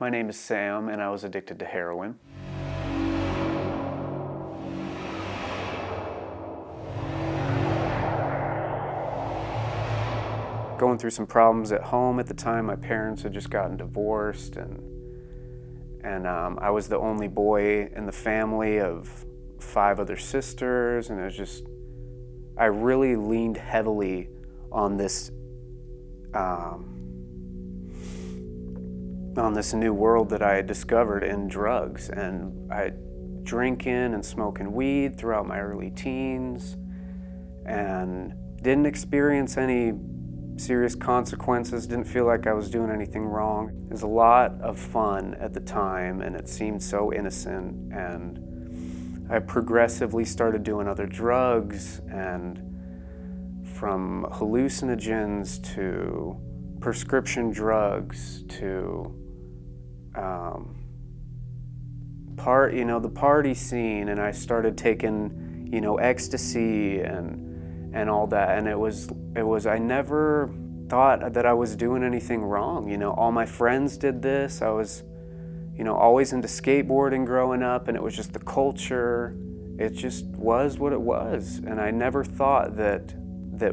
My name is Sam, and I was addicted to heroin. Going through some problems at home at the time. My parents had just gotten divorced, and I was the only boy in the family of 5 other sisters, and it was just, I really leaned heavily on this new world that I had discovered in drugs, and I drinking and smoking weed throughout my early teens, and didn't experience any serious consequences, didn't feel like I was doing anything wrong. It was a lot of fun at the time, and it seemed so innocent, and I progressively started doing other drugs, and from hallucinogens to prescription drugs to the party scene, and I started taking, ecstasy and all that, and it was I never thought that I was doing anything wrong. All my friends did this. I was, always into skateboarding growing up, and it was just the culture. It just was what it was, and I never thought that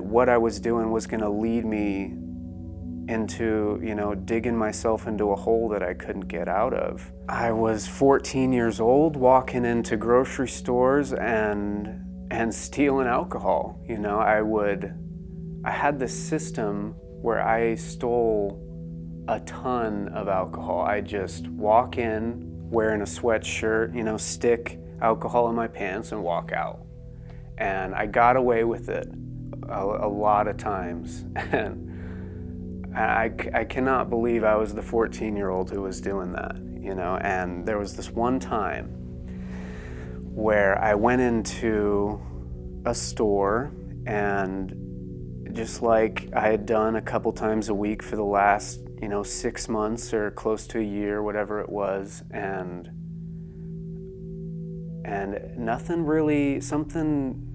what I was doing was going to lead me into, digging myself into a hole that I couldn't get out of. I was 14 years old, walking into grocery stores and stealing alcohol. I had this system where I stole a ton of alcohol. I just walk in wearing a sweatshirt, stick alcohol in my pants and walk out. And I got away with it a lot of times. And I cannot believe I was the 14-year-old who was doing that, And there was this one time where I went into a store, and just like I had done a couple times a week for the last, 6 months or close to a year, whatever it was, and nothing really, something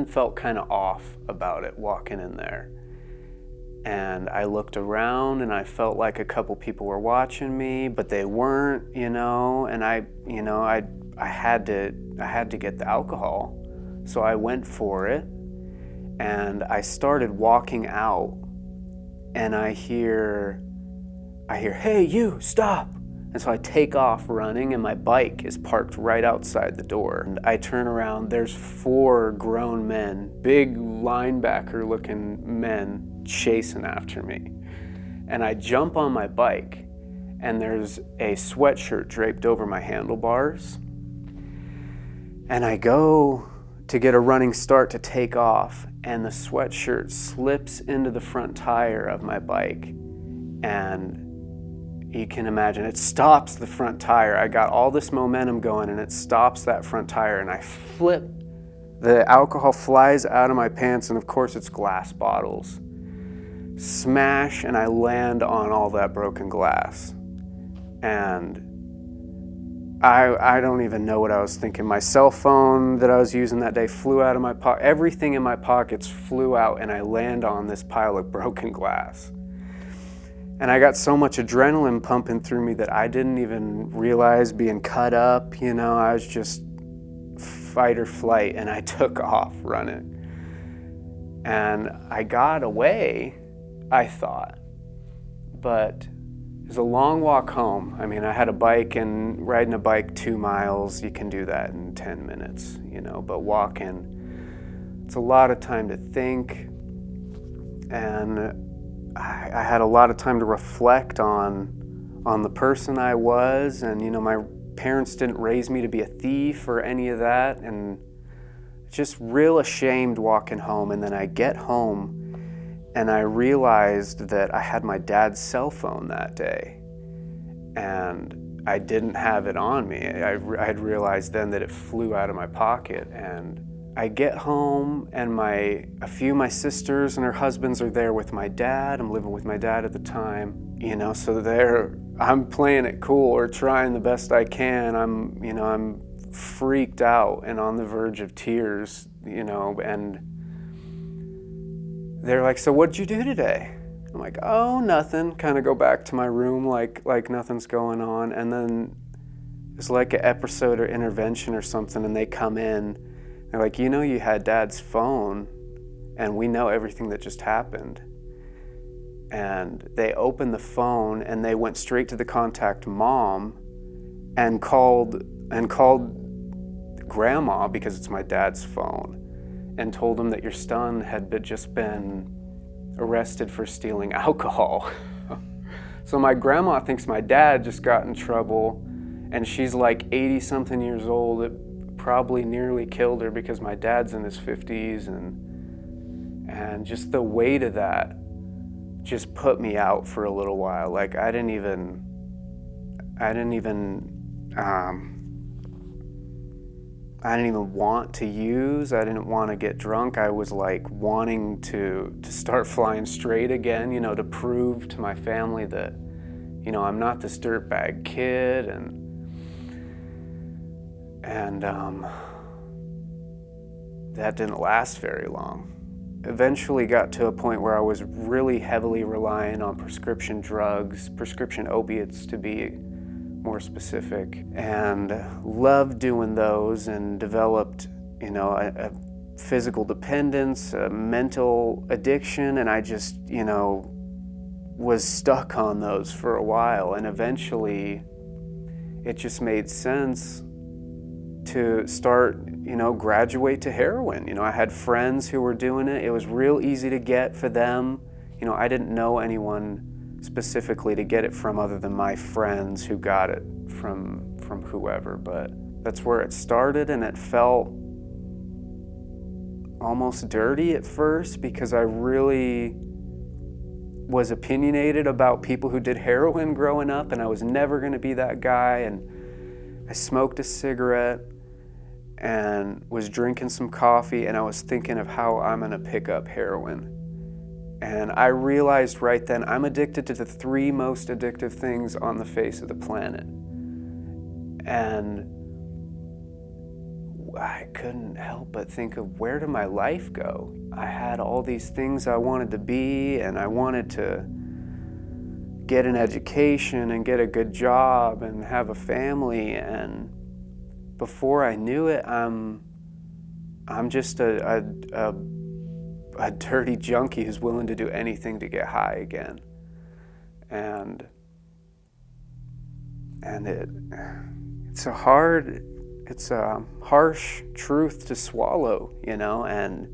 felt kind of off about it walking in there. And I looked around, and I felt like a couple people were watching me, but they weren't, and I had to get the alcohol. So I went for it, and I started walking out, and I hear, "Hey, you, stop!" And so I take off running, and my bike is parked right outside the door. And I turn around, there's 4 grown men, big linebacker-looking men, chasing after me. And I jump on my bike, and there's a sweatshirt draped over my handlebars. And I go to get a running start to take off, and the sweatshirt slips into the front tire of my bike, and you can imagine it stops the front tire. I got all this momentum going, and it stops that front tire, and I flip. The alcohol flies out of my pants, and of course it's glass bottles. Smash, and I land on all that broken glass. And I don't even know what I was thinking. My cell phone that I was using that day flew out of my pocket. Everything in my pockets flew out, and I land on this pile of broken glass. And I got so much adrenaline pumping through me that I didn't even realize being cut up. I was just fight or flight, and I took off running. And I got away, I thought, but it was a long walk home. I mean, I had a bike, and riding a bike 2 miles, you can do that in 10 minutes, but walking, it's a lot of time to think. And I had a lot of time to reflect on the person I was, and my parents didn't raise me to be a thief or any of that, and just real ashamed walking home. And then I get home, and I realized that I had my dad's cell phone that day, and I didn't have it on me. I had realized then that it flew out of my pocket. And I get home, and a few of my sisters and their husbands are there with my dad. I'm living with my dad at the time, so I'm playing it cool or trying the best I can. I'm freaked out and on the verge of tears, and they're like, "So what'd you do today?" I'm like, oh, nothing. Kind of go back to my room like nothing's going on. And then it's like an episode or intervention or something, and they come in. They're like, you know, you had Dad's phone, and we know everything that just happened. And they opened the phone, and they went straight to the contact mom, and called Grandma, because it's my dad's phone, and told them that your son had just been arrested for stealing alcohol. So my grandma thinks my dad just got in trouble, and she's like 80-something years old. It probably nearly killed her because my dad's in his 50s, and just the weight of that just put me out for a little while. Like I didn't even want to use. I didn't want to get drunk. I was like wanting to start flying straight again, you know, to prove to my family that, you know, I'm not this dirtbag kid, and that didn't last very long. Eventually got to a point where I was really heavily relying on prescription drugs, prescription opiates to be more specific, and loved doing those, and developed, you know, a physical dependence, a mental addiction, and I just, you know, was stuck on those for a while. And eventually it just made sense to start, you know, graduate to heroin. You know, I had friends who were doing it. It was real easy to get for them. You know, I didn't know anyone specifically to get it from other than my friends who got it from whoever, but that's where it started. And it felt almost dirty at first because I really was opinionated about people who did heroin growing up, and I was never going to be that guy. And I smoked a cigarette and was drinking some coffee, and I was thinking of how I'm going to pick up heroin. And I realized right then, I'm addicted to the 3 most addictive things on the face of the planet. And I couldn't help but think of, where did my life go? I had all these things I wanted to be, and I wanted to get an education and get a good job and have a family. And before I knew it, I'm just a dirty junkie who's willing to do anything to get high again. And it's a harsh truth to swallow, you know. And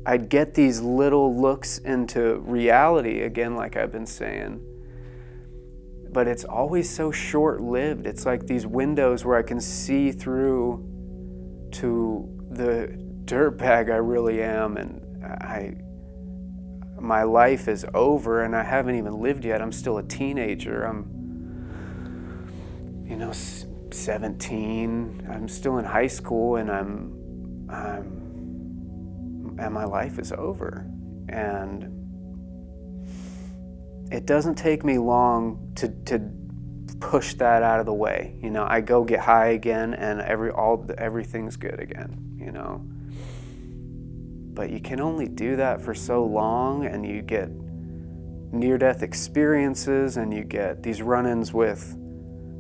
I'd get these little looks into reality again, like I've been saying, but it's always so short-lived. It's like these windows where I can see through to the dirtbag I really am, and my life is over, and I haven't even lived yet. I'm still a teenager. I'm, you know, 17. I'm still in high school, and and my life is over. And it doesn't take me long to push that out of the way. You know, I go get high again, and everything's good again, you know. But you can only do that for so long, and you get near-death experiences, and you get these run-ins with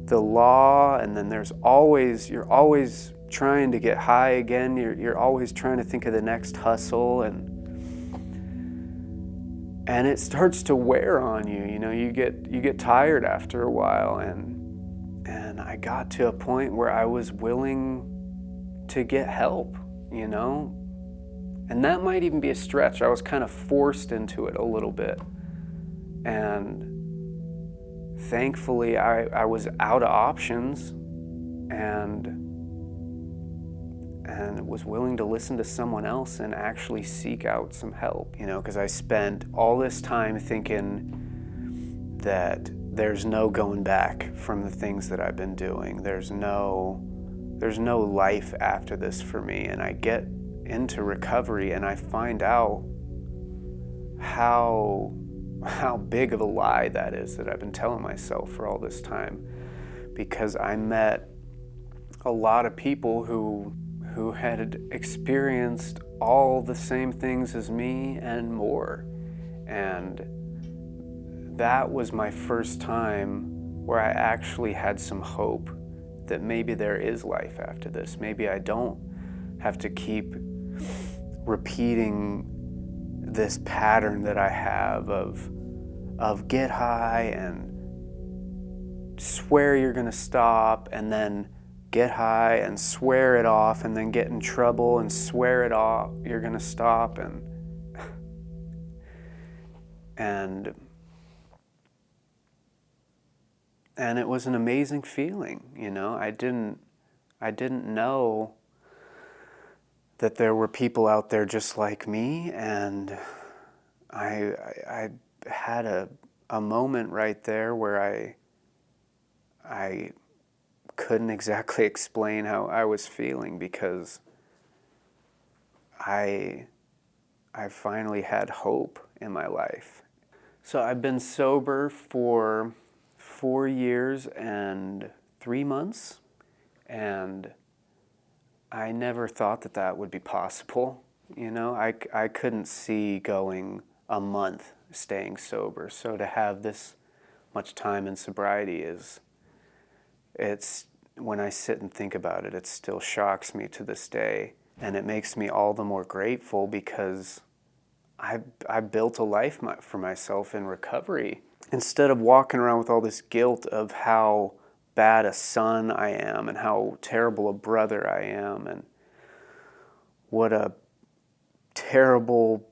the law, and then you're always trying to get high again. You're always trying to think of the next hustle, and it starts to wear on you. You know, you get tired after a while, and I got to a point where I was willing to get help, you know. And that might even be a stretch. I was kind of forced into it a little bit. And thankfully, I was out of options, and was willing to listen to someone else and actually seek out some help, you know, because I spent all this time thinking that there's no going back from the things that I've been doing. There's no life after this for me. And I get into recovery, and I find out how big of a lie that is that I've been telling myself for all this time, because I met a lot of people who had experienced all the same things as me and more. And that was my first time where I actually had some hope that maybe there is life after this. Maybe I don't have to keep repeating this pattern that I have of get high and swear you're gonna stop, and then get high and swear it off, and then get in trouble and swear it off, you're gonna stop, and it was an amazing feeling, you know. I didn't know that there were people out there just like me, and I had a moment right there where I couldn't exactly explain how I was feeling, because I finally had hope in my life. So I've been sober for 4 years and 3 months, and I never thought that that would be possible. You know, I couldn't see going a month staying sober. So to have this much time in sobriety it's, when I sit and think about it, it still shocks me to this day. And it makes me all the more grateful because I built a life for myself in recovery. Instead of walking around with all this guilt of how bad a son I am and how terrible a brother I am and what a terrible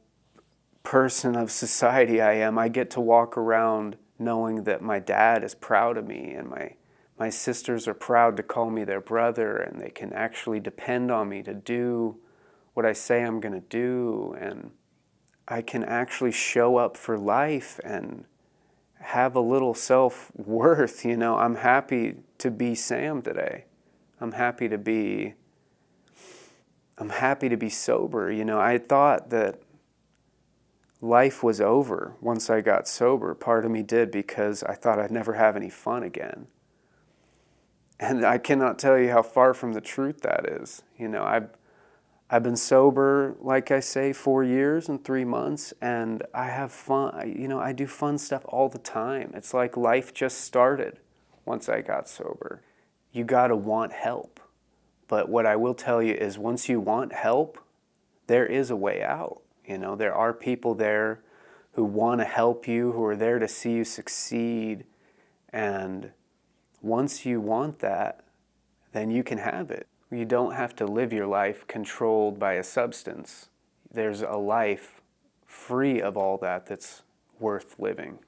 person of society I am, I get to walk around knowing that my dad is proud of me, and my sisters are proud to call me their brother, and they can actually depend on me to do what I say I'm going to do, and I can actually show up for life and have a little self-worth. You know, I'm happy to be Sam today. I'm happy to be sober. You know, I thought that life was over once I got sober. Part of me did, because I thought I'd never have any fun again. And I cannot tell you how far from the truth that is. You know, I've been sober, like I say, 4 years and 3 months, and I have fun. You know, I do fun stuff all the time. It's like life just started once I got sober. You gotta want help. But what I will tell you is, once you want help, there is a way out. You know, there are people there who want to help you, who are there to see you succeed. And once you want that, then you can have it. You don't have to live your life controlled by a substance. There's a life free of all that that's worth living.